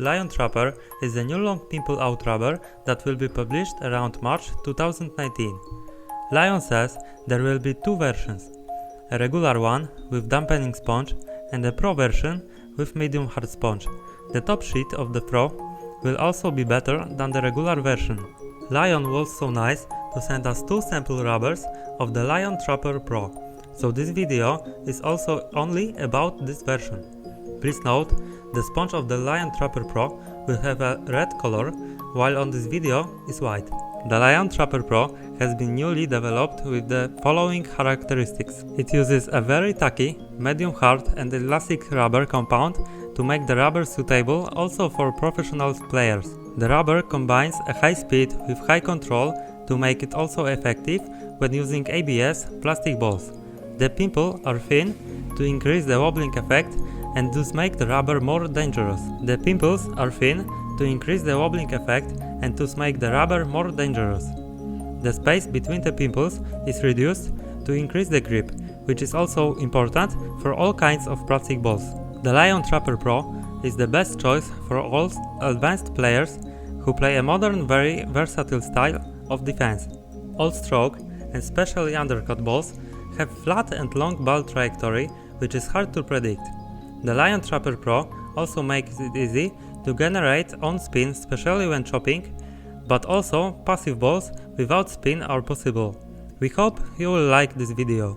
Lion Trapper is the new long pimple out rubber that will be published around March 2019. Lion says there will be two versions, a regular one with dampening sponge and a Pro version with medium hard sponge. The top sheet of the Pro will also be better than the regular version. Lion was so nice to send us two sample rubbers of the Lion Trapper Pro, so this video is also only about this version. Please note, the sponge of the Lion Trapper Pro will have a red color, while on this video is white. The Lion Trapper Pro has been newly developed with the following characteristics. It uses a very tacky, medium hard and elastic rubber compound to make the rubber suitable also for professional players. The rubber combines a high speed with high control to make it also effective when using ABS plastic balls. The pimples are thin to increase the wobbling effect and thus make the rubber more dangerous. The pimples are thin to increase the wobbling effect and thus make the rubber more dangerous. The space between the pimples is reduced to increase the grip, which is also important for all kinds of plastic balls. The Lion Trapper Pro is the best choice for all advanced players who play a modern, very versatile style of defense. All stroke and especially undercut balls have flat and long ball trajectory, which is hard to predict. The Lion Trapper Pro also makes it easy to generate on spin, especially when chopping, but also passive balls without spin are possible. We hope you will like this video.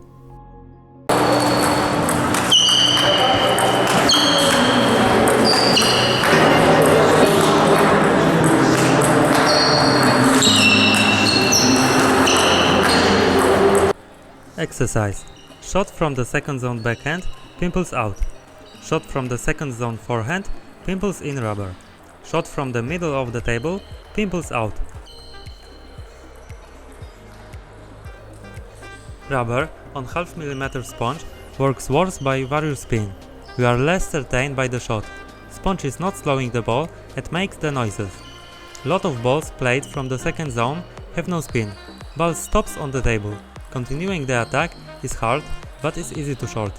Exercise. Shot from the second zone backhand, pimples out. Shot from the second zone forehand, pimples in rubber. Shot from the middle of the table, pimples out. Rubber on 0.5 mm sponge works worse by various spin. We are less certain by the shot. Sponge is not slowing the ball and makes the noises. Lot of balls played from the second zone have no spin. Ball stops on the table. Continuing the attack is hard, but is easy to short.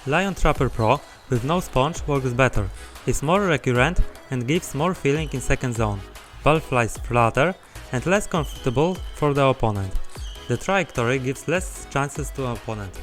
Lion Trapper Pro with no sponge works better, is more recurrent and gives more feeling in second zone. Ball flies flatter and less comfortable for the opponent. The trajectory gives less chances to opponent.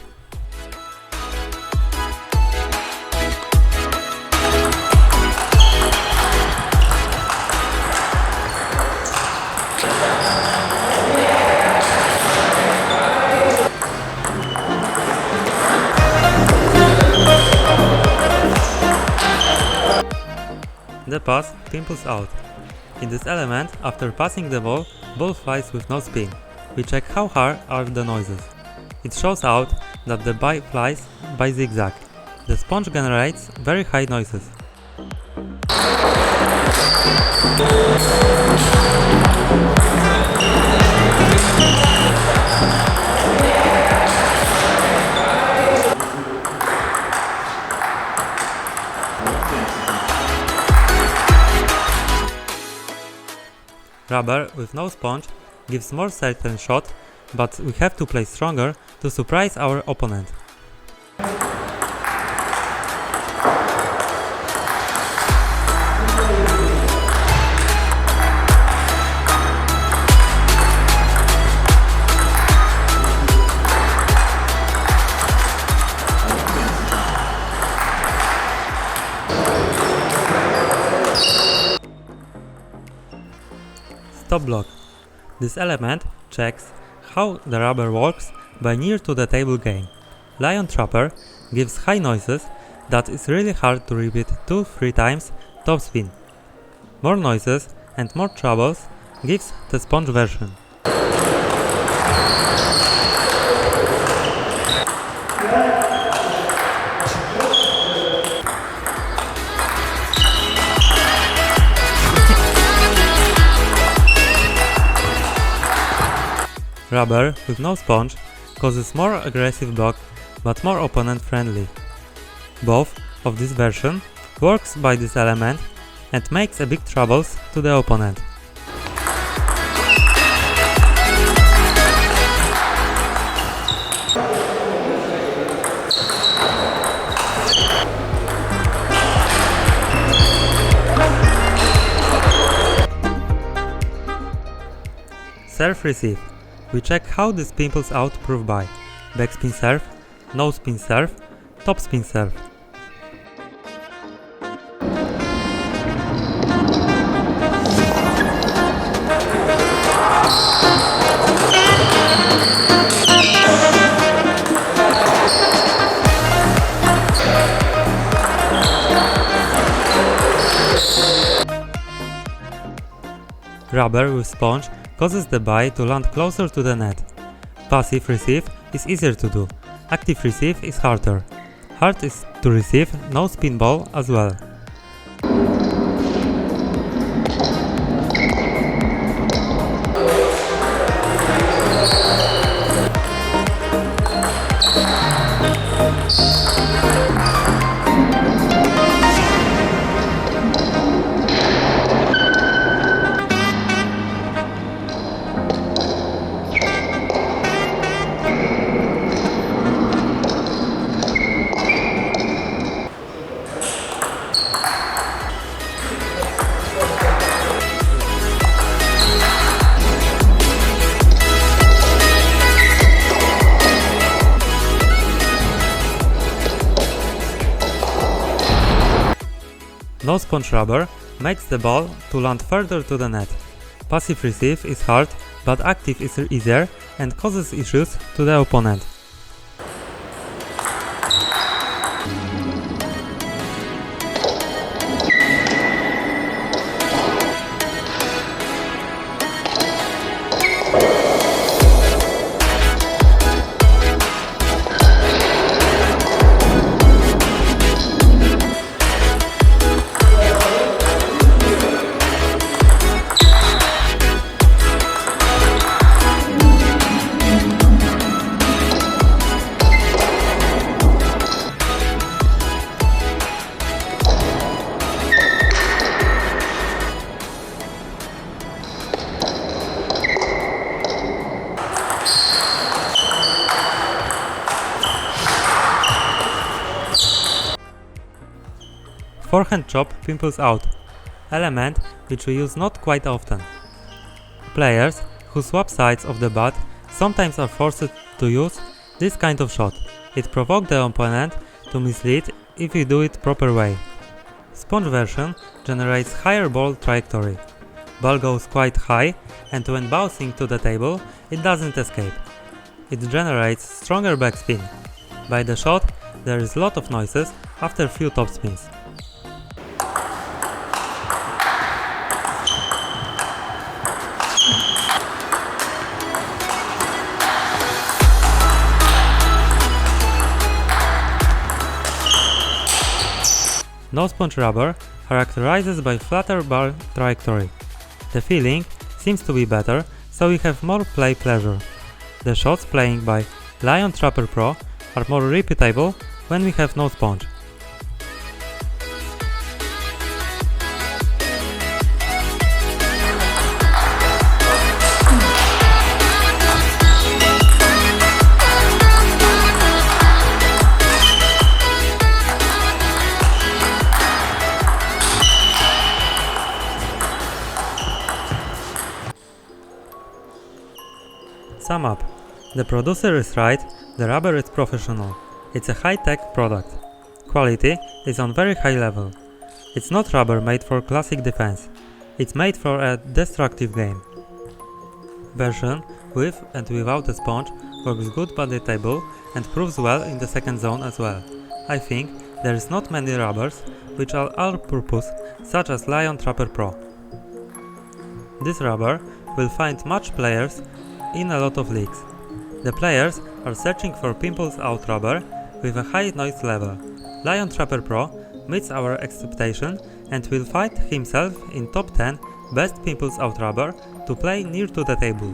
The pass pimples out. In this element, after passing the ball flies with no spin. We check how hard are the noises. It shows out that the ball flies by zigzag. The sponge generates very high noises. Rubber with no sponge gives more certain shot, but we have to play stronger to surprise our opponent. Stop block. This element checks how the rubber works by near to the table game. Lion Trapper gives high noises that is really hard to repeat 2-3 times top spin. More noises and more troubles gives the sponge version. Rubber with no sponge causes more aggressive block but more opponent friendly. Both of this version works by this element and makes a big troubles to the opponent. Serve receive. We check how this pimples out proof by backspin serve, no spin serve, top spin serve. Rubber with sponge causes the ball to land closer to the net. Passive receive is easier to do, active receive is harder. Hard is to receive no spin ball as well. No sponge rubber makes the ball to land further to the net. Passive receive is hard, but active is easier and causes issues to the opponent. Forehand chop pimples out, element which we use not quite often. Players who swap sides of the bat sometimes are forced to use this kind of shot. It provokes the opponent to mislead if you do it proper way. Sponge version generates higher ball trajectory. Ball goes quite high and when bouncing to the table it doesn't escape. It generates stronger backspin. By the shot there is lot of noises after few top spins. No sponge rubber characterizes by flatter ball trajectory. The feeling seems to be better, so we have more play pleasure. The shots playing by Lion Trapper Pro are more repeatable when we have no sponge. Sum up. The producer is right, the rubber is professional. It's a high-tech product. Quality is on very high level. It's not rubber made for classic defense. It's made for a destructive game. Version with and without a sponge works good by the table and proves well in the second zone as well. I think there is not many rubbers which are all-purpose such as Lion Trapper Pro. This rubber will find much players in a lot of leagues. The players are searching for pimples out rubber with a high noise level. Lion Trapper Pro meets our expectation and will find himself in top 10 best pimples out rubber to play near to the table.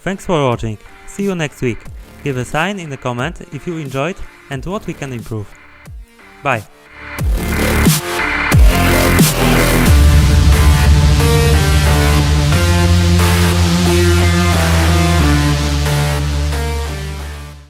Thanks for watching, see you next week. Give a sign in the comment if you enjoyed and what we can improve. Bye!